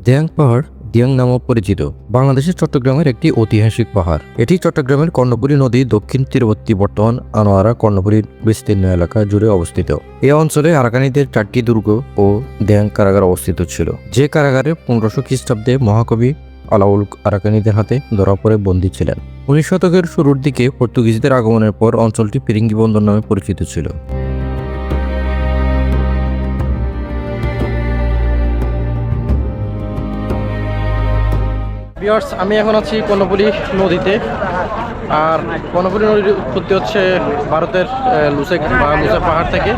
দেয়াং পাহাড় দিয়াং নামে পরিচিত বাংলাদেশের চট্টগ্রামের একটি ঐতিহাসিক পাহাড়। এটি চট্টগ্রামের কর্ণফুলী নদী দক্ষিণ তীরবর্তী বর্তমান আনোয়ারা কর্ণফুলীর বিস্তীর্ণ এলাকা জুড়ে অবস্থিত। এই অঞ্চলে আরাকানিদের 4টি দুর্গ ও দেয়াং কারাগার অবস্থিত ছিল, যে কারাগারে 1500 খ্রিস্টাব্দে মহাকবি আলাউল আরাকানিদের হাতে ধরা পড়ে বন্দী ছিলেন। 19 শতকের শুরুর দিকে পর্তুগিজদের আগমনের পর অঞ্চলটি ফিরিঙ্গি বন্দর নামে পরিচিত ছিল। আমি এখন আছি কর্ণফুলী নদীতে। আর কর্ণফুলী নদীর উৎপত্তি হচ্ছে ভারতের লুসেক বা লুসা পাহাড় থেকে।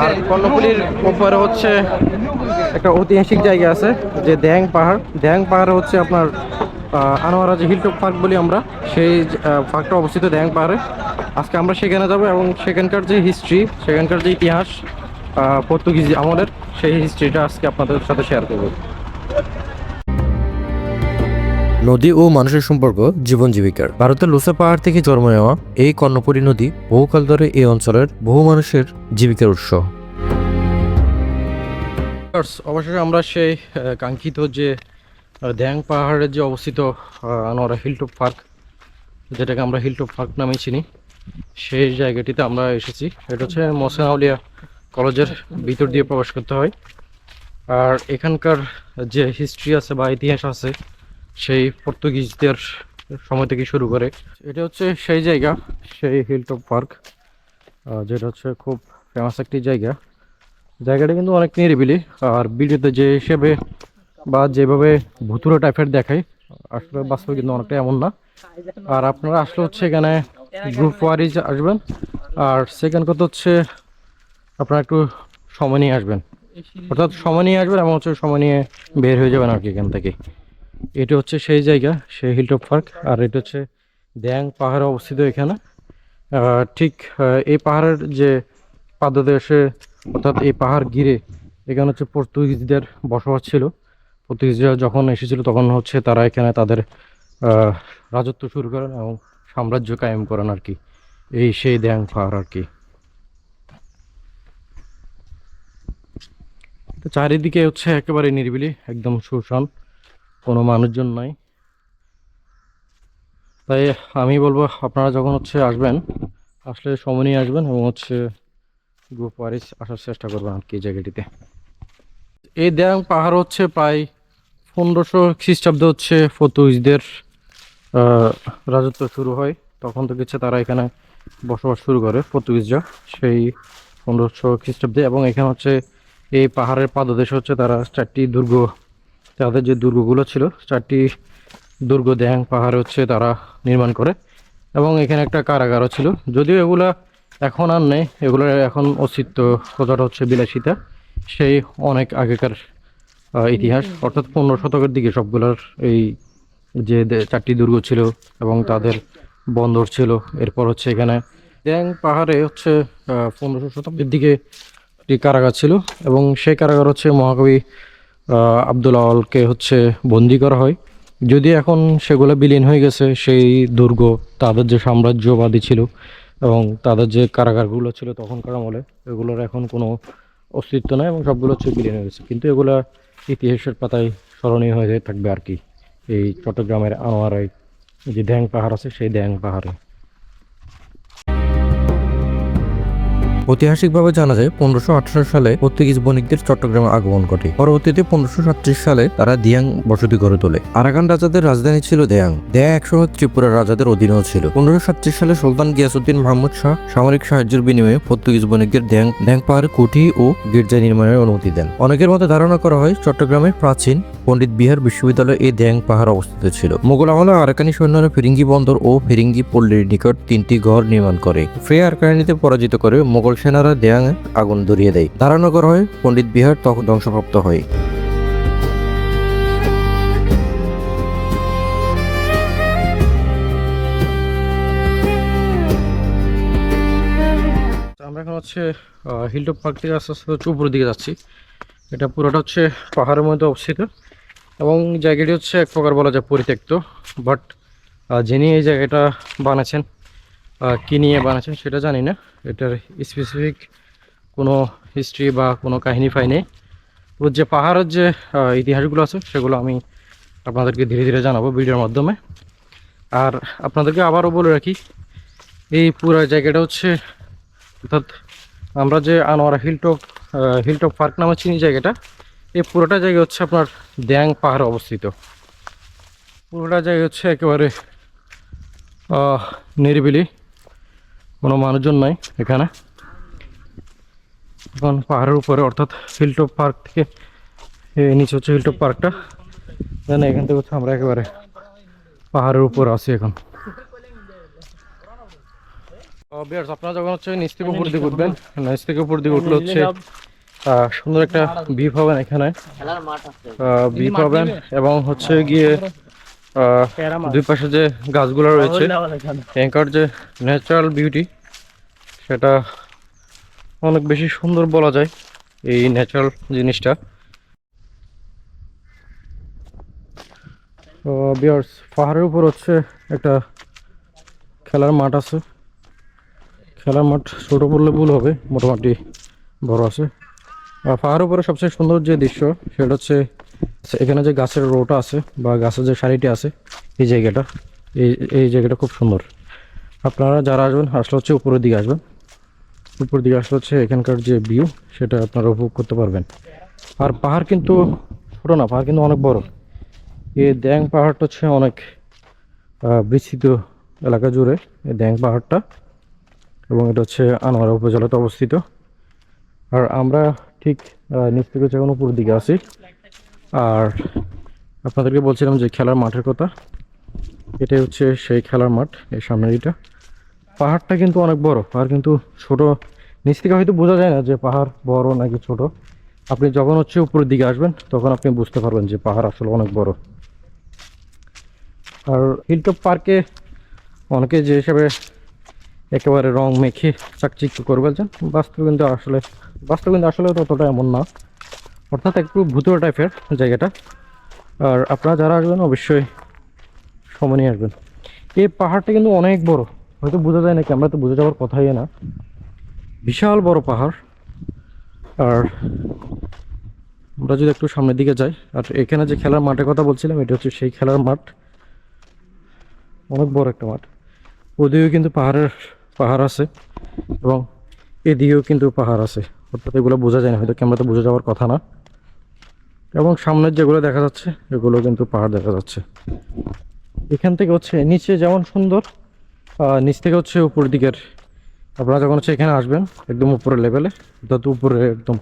আর কর্ণফুলীর ওপরে হচ্ছে একটা ঐতিহাসিক জায়গা আছে, যে দেয়াং পাহাড়। দেয়াং পাহাড়ে হচ্ছে আপনার আনোয়ারা যে হিলটপ পার্ক বলি আমরা, সেই পার্কটা অবস্থিত দেয়াং পাহাড়ে। আজকে আমরা সেখানে যাব এবং সেখানকার যে হিস্ট্রি, সেখানকার যে ইতিহাস পর্তুগিজ আমলের, সেই হিস্ট্রিটা আজকে আপনাদের সাথে শেয়ার করব। নদী ও মানুষের সম্পর্ক জীবন জীবিকার। ভারতের লোসা পাহাড় থেকে জন্ম নেওয়া এই কর্ণফুলী নদী বহুকাল ধরে এই অঞ্চলের বহু মানুষের জীবিকার উৎস। অবশেষে আমরা সেই কাঙ্ক্ষিত যে দেয়াং পাহাড়ের যে অবস্থিত আনোয়ারা হিলটপ পার্ক, যেটাকে আমরা হিলটপ পার্ক নামে চিনি, সেই জায়গাটিতে আমরা এসেছি। এটা হচ্ছে মোহসেন আউলিয়া কলেজের ভিতর দিয়ে প্রবেশ করতে হয়। আর এখানকার যে হিস্ট্রি আছে বা ইতিহাস আছে, সেই পর্তুগিজদের সময় থেকে শুরু করে। এটা হচ্ছে সেই জায়গা, সেই হিলটপ পার্ক, যেটা হচ্ছে খুব ফেমাস একটি জায়গা। জায়গাটা কিন্তু অনেক নিরিবিলি, আর ভিডিওতে যে হিসেবে বা যেভাবে ভুতুড়ে টাইপের দেখায়, আসলে বাস্তবে কিন্তু অনেকটা এমন না। আর আপনারা আসলে হচ্ছে এখানে গ্রুপ ওয়াইজ আসবেন, আর সেকেন্ড কথা হচ্ছে আপনারা একটু সময় নিয়ে আসবেন, অর্থাৎ সময় নিয়ে আসবেন এবং হচ্ছে সময় নিয়ে বের হয়ে যাবেন আর কি এখান থেকে। এটা হচ্ছে সেই জায়গা, সেই হিলটপ পার্ক। আর এটা হচ্ছে দেয়াং পাহাড়ে অবস্থিত এখানে। ঠিক এই পাহাড়ের যে পাদদেশে, অর্থাৎ এই পাহাড় ঘিরে এখানে হচ্ছে পর্তুগিজদের বসবাস ছিল। পর্তুগিজরা যখন এসেছিল তখন হচ্ছে তারা এখানে তাদের রাজত্ব শুরু করেন এবং সাম্রাজ্য কায়েম করেন আর কি। এই সেই দেয়াং পাহাড় আর কি। তো চারিদিকে হচ্ছে একেবারে নিরিবিলি, একদম শুনশান, কোনো মানুষজন নাই। তাই আমি বলবো আপনারা যখন হচ্ছে আসবেন, আসলে সময় নিয়ে আসবেন এবং হচ্ছে গ্রুপ ওয়াইজ আসার চেষ্টা করবেন আর কি জায়গাটিতে। এই দেয়াং পাহাড় হচ্ছে প্রায় 1500 খ্রিস্টাব্দে হচ্ছে পর্তুগিজদের রাজত্ব শুরু হয়। তখন থেকে হচ্ছে তারা এখানে বসবাস শুরু করে পর্তুগিজরা, সেই 1500 খ্রিস্টাব্দে। এবং এখানে হচ্ছে এই পাহাড়ের পাদদেশে হচ্ছে তারা 4টি দুর্গ, তাদের যে দুর্গগুলো ছিল, 4টি দুর্গ দেয়াং পাহাড়ে হচ্ছে তারা নির্মাণ করে। এবং এখানে একটা কারাগারও ছিল, যদিও এগুলা এখন আর নেই, এগুলোর এখন অস্তিত্ব কথাটা হচ্ছে বিলাসিতা। সেই অনেক আগেকার ইতিহাস, অর্থাৎ 15 শতকের দিকে সবগুলোর এই যে 4টি দুর্গ ছিল এবং তাদের বন্দর ছিল। এরপর হচ্ছে এখানে দেয়াং পাহাড়ে হচ্ছে 1500 শতাব্দীর দিকে একটি কারাগার ছিল, এবং সেই কারাগার হচ্ছে মহাকবি আব্দুল আওয়ালকে হচ্ছে বন্দি করা হয়। যদি এখন সেগুলো বিলীন হয়ে গেছে, সেই দুর্গ, তাদের যে সাম্রাজ্যবাদী ছিল এবং তাদের যে কারাগারগুলো ছিল তখনকার আমলে, এগুলোর এখন কোনো অস্তিত্ব নেই এবং সবগুলো হচ্ছে বিলীন হয়ে গেছে। কিন্তু এগুলা ইতিহাসের পাতায় স্মরণীয় হয়ে থাকবে আর কি, এই চট্টগ্রামের আনোয়ারায় যে দেয়াং পাহাড় আছে, সেই দেয়াং পাহাড়ে। ঐতিহাসিকভাবে জানা যায় 1518 সালে পর্তুগিজ বণিকদের চট্টগ্রামে আগমন ঘটে। পরবর্তীতে 1537 সালে তারা দিয়াং বসতি গড়ে তোলে। আরাকান রাজাদের রাজধানী ছিল দেয়াং। দেয়াং একসময় ত্রিপুরার রাজাদের অধীনেও ছিল। 1537 সালে সুলতান গিয়াসউদ্দিন মাহমুদ শাহ সামরিক সাহায্যের বিনিময়ে পর্তুগিজ বণিকদের দেয়াং পাহাড়ে কুঠি ও গির্জা নির্মাণের অনুমতি দেন। অনেকের মতে ধারণা করা হয় চট্টগ্রামের প্রাচীন পণ্ডিত বিহার বিশ্ববিদ্যালয়ে এই দেয়াং পাহাড় অবস্থিত ছিল। মোগল আমলে আরাকানি সৈন্যরা ফিরিঙ্গি বন্দর ও ফিরিঙ্গি পল্লীর নিকট 3টি গড় নির্মাণ করে। ফ্রে আরাকানিতে পরাজিত করে মোগল সেনারা দেয়াং আগুন ধরিয়ে দেয়। ধারণা করা হয় পণ্ডিত বিহার তখন ধ্বংসপ্রাপ্ত হয়। আমরা এখন হচ্ছে হিলটপ পার্ক থেকে আস্তে আস্তে হচ্ছে উপরের দিকে যাচ্ছি। এটা পুরোটা হচ্ছে পাহাড়ের মধ্যে অবস্থিত এবং জায়গাটি হচ্ছে এক প্রকার বলা যায় পরিত্যক্ত। বাট যিনি এই জায়গাটা বানাচ্ছেন, কী নিয়ে বানাচ্ছেন সেটা জানি না। এটার স্পেসিফিক কোনো হিস্ট্রি বা কোনো কাহিনী পাই নেই। ওর যে পাহাড়ের যে ইতিহাসগুলো আছে সেগুলো আমি আপনাদেরকে ধীরে ধীরে জানাবো ভিডিওর মাধ্যমে। আর আপনাদেরকে আবারও বলে রাখি, এই পুরো জায়গাটা হচ্ছে, অর্থাৎ আমরা যে আনোয়ারা হিলটপ পার্ক নামে চিনি জায়গাটা, এই পুরোটা জায়গা হচ্ছে আপনার দ্যাং পাহাড়ে অবস্থিত। পুরোটা জায়গা হচ্ছে একেবারে নিরিবিলি, কোনো মানুষজন নাই এখানে। এখন পাহাড়ের উপরে, অর্থাৎ হিলটপ পার্ক থেকে নিচে হচ্ছে হিলটপ পার্কটা, দেন এখান থেকে হচ্ছে আমরা একেবারে পাহাড়ের উপর আছি এখন। আপনারা যখন হচ্ছে নিচ থেকে উপর দিকে উঠবেন, নিচ থেকে উপর দিকে উঠলে হচ্ছে সুন্দর একটা ভিউ পাবেন এখানে, ভিউ পাবেন এবং হচ্ছে গিয়ে দুই পাশে যে গাছগুলো রয়েছে, এখানকার যে ন্যাচারাল বিউটি সেটা অনেক বেশি সুন্দর বলা যায় এই ন্যাচারাল জিনিসটা। বিয়ার্স, পাহাড়ের উপর হচ্ছে একটা খেলার মাঠ আছে। খেলার মাঠ ছোট বললে ভুল হবে, মোটামুটি বড় আছে। পাহাড়ের উপরে সবচেয়ে সুন্দর যে দৃশ্য সেটা হচ্ছে এখানে যে গাছের রোটা আছে বা গাছের যে সারিটি আছে, এই জায়গাটা, এই জায়গাটা খুব সুন্দর। আপনারা যারা আসবেন, আসলে হচ্ছে উপরের দিকে আসবেন। উপর দিকে আসলে হচ্ছে এখানকার যে ভিউ সেটা আপনারা উপভোগ করতে পারবেন। আর পাহাড় কিন্তু ছোটো না, পাহাড় কিন্তু অনেক বড়। এই দ্যাং পাহাড়টা হচ্ছে অনেক বিস্তৃত এলাকা জুড়ে এই দ্যাং পাহাড়টা, এবং এটা হচ্ছে আনোয়ারা উপজেলাতে অবস্থিত। আর আমরা ঠিক নিচ থেকে যখন উপরের দিকে আছি, আর আপনাদেরকে বলছিলাম যে খেলার মাঠের কথা, এটাই হচ্ছে সেই খেলার মাঠ, এই সামনের এটা। পাহাড়টা কিন্তু অনেক বড়, পাহাড় কিন্তু ছোট নিচ থেকে হয়তো বোঝা যায় না যে পাহাড় বড় নাকি ছোট। আপনি যখন হচ্ছে উপরের দিকে আসবেন তখন আপনি বুঝতে পারবেন যে পাহাড় আসলে অনেক বড়। আর হিলটপ পার্কে অনেকে যে হিসাবে একেবারে রং মেখে চাকচিক্য করে বলছেন, বাস্তব কিন্তু আসলে ততটা এমন না, অর্থাৎ একটু ভুতুড়ে টাইপের জায়গাটা। আর আপনারা যারা আসবেন অবশ্যই সময় নিয়ে আসবেন। এই পাহাড়টা কিন্তু অনেক বড়, হয়তো বোঝা যায় না, ক্যামেরাতে বোঝা যাওয়ার কথাই না, বিশাল বড় পাহাড়। আর আমরা যদি একটু সামনের দিকে যাই, আর এখানে যে খেলার মাঠের কথা বলছিলাম, এটা হচ্ছে সেই খেলার মাঠ, অনেক বড় একটা মাঠ। ওদিকেও কিন্তু পাহাড় আছে এবং এদিকেও কিন্তু পাহাড় আছে, অর্থাৎ এগুলো বোঝা যায় না, হয়তো ক্যামেরাতে বোঝা যাওয়ার কথা না। এবং সামনের যেগুলো দেখা যাচ্ছে এগুলো কিন্তু পাহাড় দেখা যাচ্ছে। এখান থেকে হচ্ছে নিচে যেমন সুন্দর, নিচ থেকে হচ্ছে উপর দিকের, আপনারা যখন হচ্ছে এখানে আসবেন একদম উপরের লেভেলে, অর্থাৎ উপরে একদম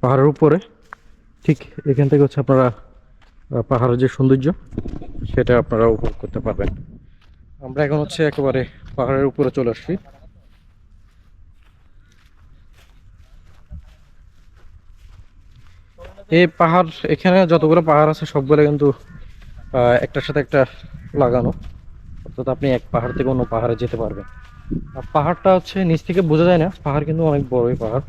পাহাড়ের উপরে, ঠিক এখান থেকে হচ্ছে আপনারা পাহাড়ের যে সৌন্দর্য সেটা আপনারা উপভোগ করতে পারবেন। আমরা এখন হচ্ছে একেবারে পাহাড়ের উপরে চলে আসছি। এই পাহাড়, এখানে যতগুলো পাহাড় আছে সবগুলো কিন্তু একটার সাথে একটা লাগানো, অর্থাৎ আপনি এক পাহাড় থেকে অন্য পাহাড়ে যেতে পারবেন। আর পাহাড়টা হচ্ছে নিচ থেকে বোঝা যায় না, পাহাড় কিন্তু অনেক বড়ই পাহাড়,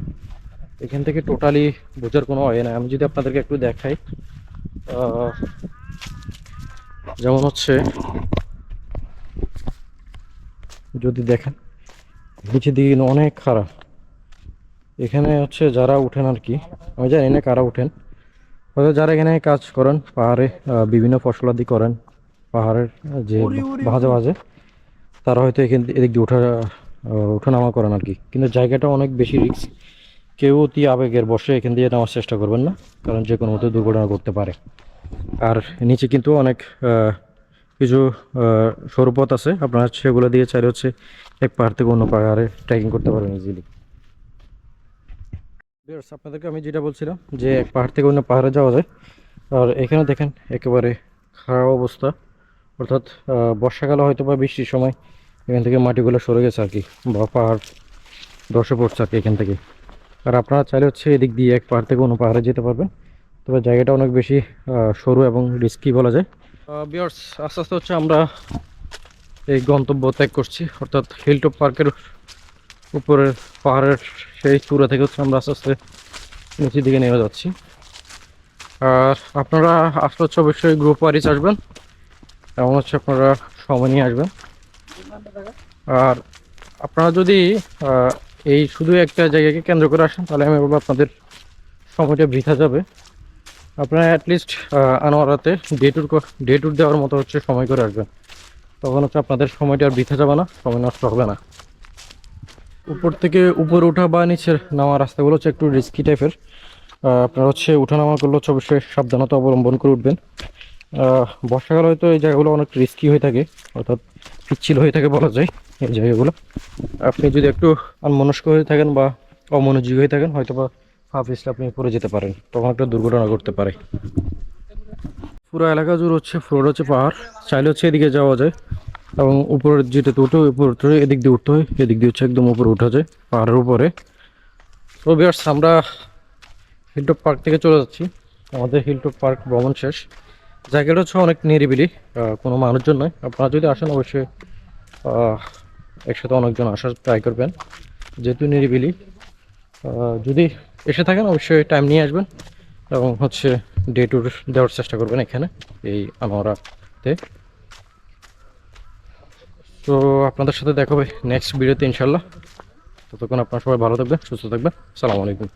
এখান থেকে টোটালি বোঝার কোনো ওয়ে নাই। আমি যদি আপনাদেরকে একটু দেখাই, যেমন হচ্ছে যদি দেখেন নিচের দিকে অনেক খারাপ, এখানে হচ্ছে যারা উঠেন আর কি, আমি জানি না কারা উঠেন, হয়তো যারা এখানে কাজ করেন পাহাড়ে, বিভিন্ন ফসলাদি করেন পাহাড়ের যে ভাজে ভাজে, তারা হয়তো এদিক দিয়ে ওঠানামা করেন আর কি। কিন্তু জায়গাটা অনেক বেশি রিস্ক, কেউ অতি আবেগের বসে এখান দিয়ে নেওয়ার চেষ্টা করবেন না, কারণ যে কোনো মতো দুর্ঘটনা করতে পারে। আর নিচে কিন্তু অনেক কিছু সরু পথ আছে, আপনারা সেগুলো দিয়ে চাইলে হচ্ছে এক পাহাড় থেকে অন্য পাহাড়ে ট্রেকিং করতে পারবেন ইজিলি। আপনাদেরকে আমি যেটা বলছিলাম যে এক পাহাড় থেকে অন্য পাহাড়ে যাওয়া যায়। আর এখানে দেখেন একেবারে খারাপ অবস্থা, অর্থাৎ বর্ষাকালে হয়তো বা বৃষ্টির সময় এখান থেকে মাটিগুলো সরে গেছে আর কি, বা পাহাড় ধসে পড়ছে আর কি এখান থেকে। আর আপনারা চাইলে হচ্ছে এদিক দিয়ে এক পাহাড় থেকে অন্য পাহাড়ে যেতে পারবেন, তবে জায়গাটা অনেক বেশি সরু এবং রিস্কি বলা যায়। বিয়ার্স, আস্তে আস্তে হচ্ছে আমরা এই গন্তব্য ত্যাগ করছি, অর্থাৎ হিলটপ পার্কের উপরের পাহাড়ের সেই চূড়া থেকে হচ্ছে আমরা আস্তে আস্তে নিচের দিকে নেমে যাচ্ছি। আর আপনারা আসলে হচ্ছে অবশ্যই গ্রুপ ওয়াইজ আসবেন, এবং হচ্ছে আপনারা সময় নিয়ে আসবেন। আর আপনারা যদি এই শুধু একটা জায়গাকে কেন্দ্র করে আসেন, তাহলে আমি বলবো আপনাদের সময়টা বৃথা যাবে। আপনারা অ্যাটলিস্ট আনোয়ারাতে ডে ট্যুর দেওয়ার মতো হচ্ছে সময় করে আসবেন, তখন হচ্ছে আপনাদের সময়টা আর বৃথা যাবে না, সময় নষ্ট হবে না। উপর থেকে উপরে ওঠা বা নিচে নামা রাস্তাগুলো হচ্ছে একটু রিস্কি টাইপের। আপনারা হচ্ছে ওঠানামা করলে হচ্ছে অবশ্যই সাবধানতা অবলম্বন করে উঠবেন। বর্ষাকাল হয়তো এই জায়গাগুলো অনেক রিস্কি হয়ে থাকে, অর্থাৎ পিচ্ছিল হয়ে থাকে বলা যায় এই জায়গাগুলো। আপনি যদি একটু আনমনস্ক হয়ে থাকেন বা অমনোযোগী হয়ে থাকেন, হয়তো বা পা পিছলে আপনি পড়ে যেতে পারেন, তখন একটা দুর্ঘটনা ঘটতে পারে। পুরো এলাকা জুড়ে হচ্ছে ফ্লোর হচ্ছে পাহাড়, চাইলে হচ্ছে এদিকে যাওয়া যায় এবং উপরের যেটাতে উঠে উপরে উঠে এদিক দিয়ে উঠতে হয়, এদিক দিয়ে হচ্ছে একদম উপরে উঠা যায় পাহাড়ের উপরে। তো ভিউয়ার্স, আমরা হিলটপ পার্ক থেকে চলে যাচ্ছি, আমাদের হিলটপ পার্ক ভ্রমণ শেষ। জায়গাটা হচ্ছে অনেক নিরিবিলি, কোনো মানুষজন নয়। আপনারা যদি আসেন অবশ্যই আহ, একসাথে অনেকজন আসার ট্রাই করবেন, যেহেতু নিরিবিলি। যদি এসে থাকেন অবশ্যই টাইম নিয়ে আসবেন এবং হচ্ছে ডে ট্যুর দেওয়ার চেষ্টা করবেন এখানে এই আনোয়ারাতে। তো আপনাদের সাথে দেখা হবে নেক্সট ভিডিওতে ইনশাল্লাহ। ততক্ষণ আপনারা সবাই ভালো থাকবেন, সুস্থ থাকবেন। আসসালামু আলাইকুম।